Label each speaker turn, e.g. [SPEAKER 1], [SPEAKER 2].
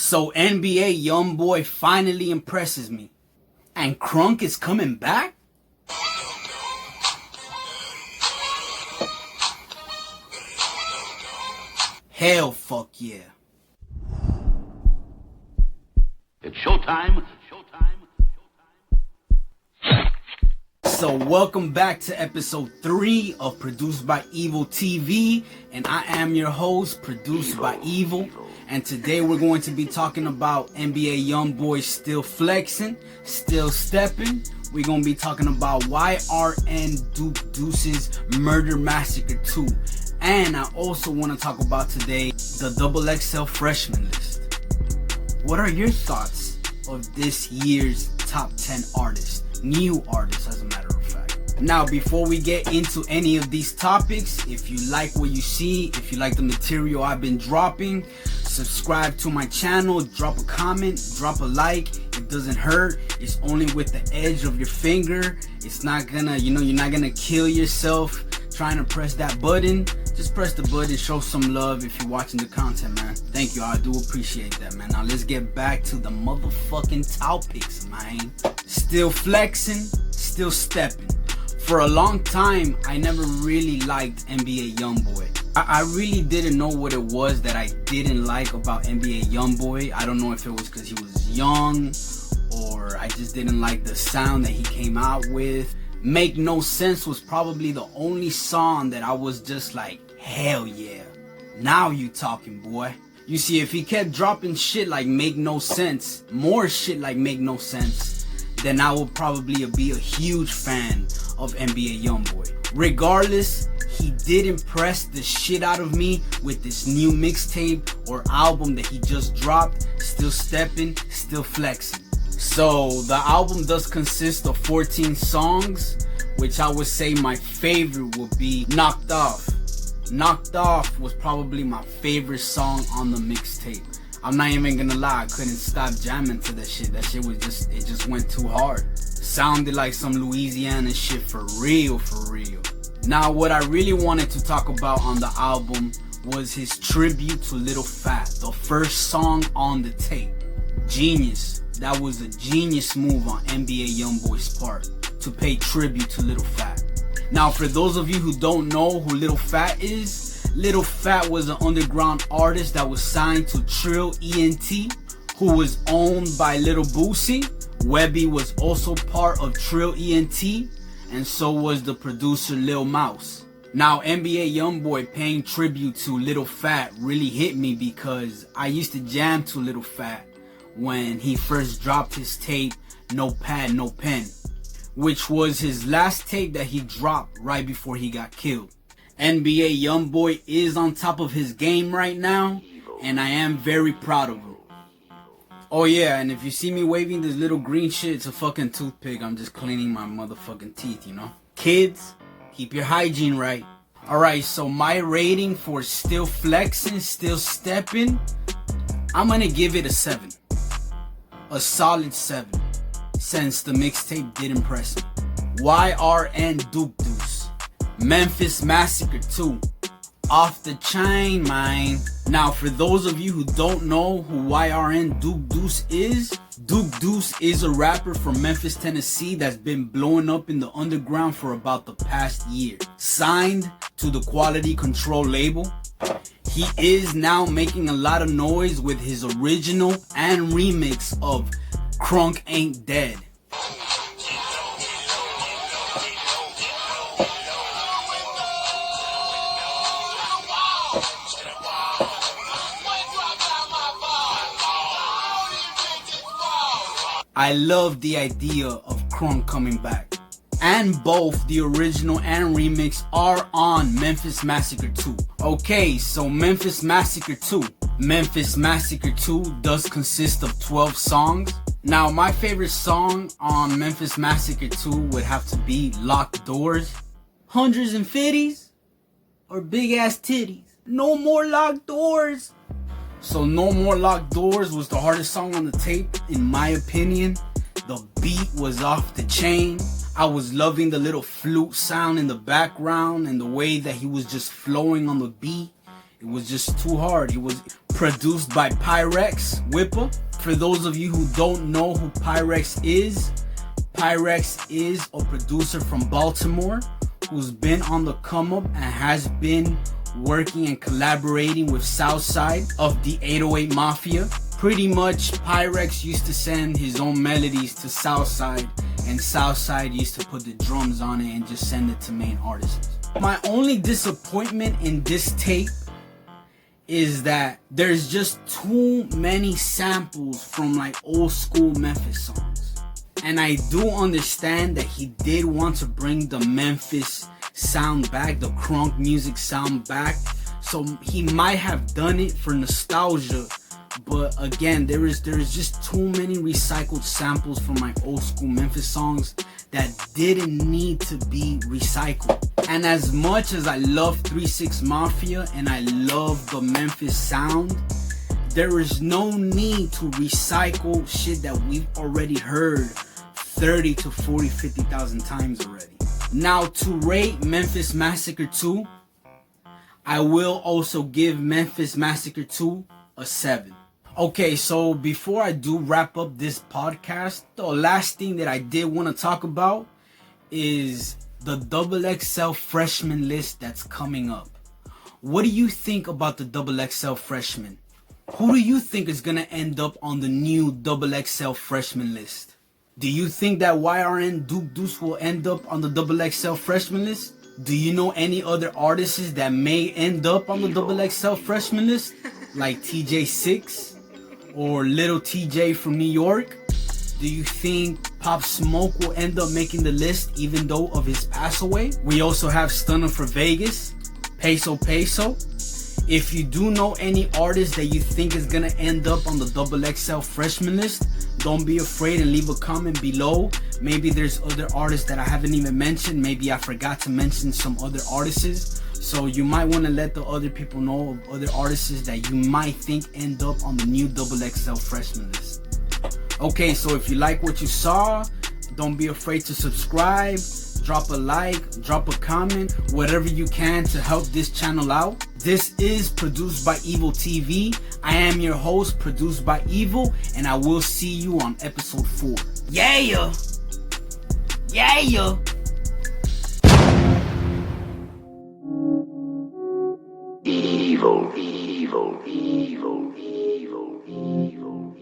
[SPEAKER 1] So NBA Youngboy finally impresses me. And Crunk is coming back? Hell fuck yeah.
[SPEAKER 2] It's showtime.
[SPEAKER 1] So welcome back to episode 3 of Produced by EvoL TV, and I am your host, Produced by EvoL, and today we're going to be talking about NBA Youngboy still flexing, still stepping. We're going to be talking about YRN DukeDueces Murder Massacre 2, and I also want to talk about today the XXL freshman list. What are your thoughts of this year's top 10 artists? New artists, as a matter of fact. Now, before we get into any of these topics, if you like what you see, if you like the material I've been dropping, subscribe to my channel, drop a comment, drop a like. It doesn't hurt. It's only with the edge of your finger. It's not gonna, you're not gonna kill yourself trying to press that button. Just press the button, show some love if you're watching the content, man. Thank you, I do appreciate that, man. Now let's get back to the motherfucking topics, man. Still flexing, still stepping. For a long time, I never really liked NBA Youngboy. I really didn't know what it was that I didn't like about NBA Youngboy. I don't know if it was because he was young, or I just didn't like the sound that he came out with. Make No Sense was probably the only song that I was just like, hell yeah, now you talking, boy. You see, if he kept dropping shit like Make No Sense, more shit like Make No Sense, then I would probably be a huge fan of NBA Youngboy. Regardless, he did impress the shit out of me with this new mixtape or album that he just dropped, Still Stepping, Still Flexing. So the album does consist of 14 songs, which I would say my favorite would be Knocked Off. Knocked Off was probably my favorite song on the mixtape. I'm not even gonna lie, I couldn't stop jamming to that shit. That shit was it just went too hard. Sounded like some Louisiana shit for real, for real. Now what I really wanted to talk about on the album was his tribute to Lil Phat, the first song on the tape. Genius. That was a genius move on NBA Youngboy's part to pay tribute to Lil Phat. Now, for those of you who don't know who Lil Phat is, Lil Phat was an underground artist that was signed to Trill ENT, who was owned by Lil Boosie. Webby was also part of Trill ENT, and so was the producer Lil Mouse. Now, NBA Youngboy paying tribute to Lil Phat really hit me because I used to jam to Lil Phat when he first dropped his tape, No Pad, No Pen, which was his last tape that he dropped right before he got killed. NBA Youngboy is on top of his game right now, and I am very proud of him. Oh yeah, and if you see me waving this little green shit, it's a fucking toothpick. I'm just cleaning my motherfucking teeth, you know? Kids, keep your hygiene right. Alright, so my rating for Still Flexing, Still Stepping, I'm gonna give it a 7. A solid 7, since the mixtape did impress me. YRN DukeDueces, Memphis Massacre 2, off the chain, man. Now, for those of you who don't know who YRN DukeDueces is a rapper from Memphis, Tennessee that's been blowing up in the underground for about the past year. Signed to the Quality Control label. He is now making a lot of noise with his original and remix of Crunk Ain't Dead. I love the idea of Crunk coming back. And both the original and remix are on Memphis Massacre 2. Okay, so Memphis Massacre 2. Memphis Massacre 2 does consist of 12 songs. Now, my favorite song on Memphis Massacre 2 would have to be Locked Doors. Hundreds and fifties? Or Big Ass Titties? No More Locked Doors. So No More Locked Doors was the hardest song on the tape, in my opinion. The beat was off the chain. I was loving the little flute sound in the background and the way that he was just flowing on the beat. It was just too hard. It was produced by Pyrex Whipper. For those of you who don't know who Pyrex is a producer from Baltimore who's been on the come up and has been working and collaborating with Southside of the 808 Mafia. Pretty much Pyrex used to send his own melodies to Southside, and Southside used to put the drums on it and just send it to main artists. My only disappointment in this tape is that there's just too many samples from like old school Memphis songs. And I do understand that he did want to bring the Memphis sound back, the crunk music sound back. So he might have done it for nostalgia. But again, there is just too many recycled samples from my old school Memphis songs that didn't need to be recycled. And as much as I love 3-6 Mafia and I love the Memphis sound, there is no need to recycle shit that we've already heard 30 to 40, 50,000 times already. Now, to rate Memphis Massacre 2, I will also give Memphis Massacre 2 a 7. Okay, so before I do wrap up this podcast, the last thing that I did want to talk about is the XXL freshman list that's coming up. What do you think about the XXL freshman? Who do you think is going to end up on the new XXL freshman list? Do you think that YRN DukeDueces will end up on the XXL freshman list? Do you know any other artists that may end up on the XXL freshman list? Like TJ6 or Little TJ from New York? Do you think Pop Smoke will end up making the list even though of his pass away? We also have Stunner for Vegas, Peso. If you do know any artist that you think is gonna end up on the XXL freshman list, don't be afraid and leave a comment below. Maybe there's other artists that I haven't even mentioned. Maybe I forgot to mention some other artists. So you might want to let the other people know of other artists that you might think end up on the new XXL freshman list. Okay, so if you like what you saw, don't be afraid to subscribe, drop a like, drop a comment, whatever you can to help this channel out. This is Produced by EvoL TV. I am your host, Produced by EvoL, and I will see you on episode 4. Yeah! Yeah!
[SPEAKER 2] Evil, evil, evil, evil, evil, evil.